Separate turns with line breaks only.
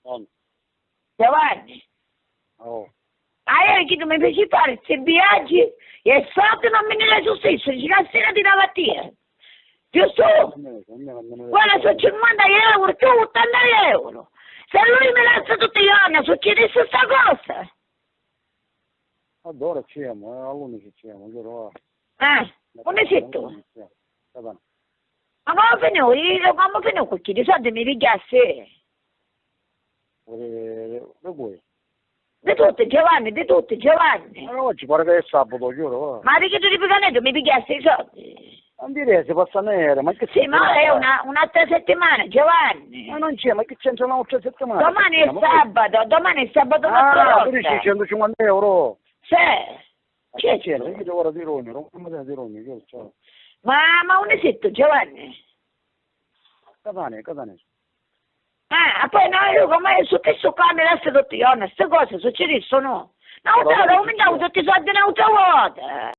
Oh.
Giovanni,
Oh.
che tu mi feci fare questi viaggi e soldi non me ne dai su stesso, dici la sera di mattina. Giusto? Guarda, sono 50 euro, tu 80 euro. Se lui mi lascia tutti gli anni, succede questa cosa.
Allora siamo, all'11 siamo, vero?
Come sei tu?
Va bene.
Ma come finito questi di soldi mi richiassi?
Lo vuoi?
Di tutti, Giovanni, di tutti, Giovanni.
Ma oggi pare che è sabato, giuro, va.
Ma perché tu di Picanetto mi richiassi i soldi?
Non direi se passa nera, ma che
Sì, ma è un'altra settimana, Giovanni.
Ma non c'è, ma che c'entra un'altra settimana?
Domani è sabato
Ah, tu dici
notte.
150 euro?
Sì.
Che c'è? Io devo ora di Rogno, non mi di Rogno, io so.
Ma un esetto, Giovanni.
Catania.
Poi noi come su questo qua mi lascia tutti gli anni, queste cose succedono, no? Una volta ho aumentato tutti i soldi un'altra volta.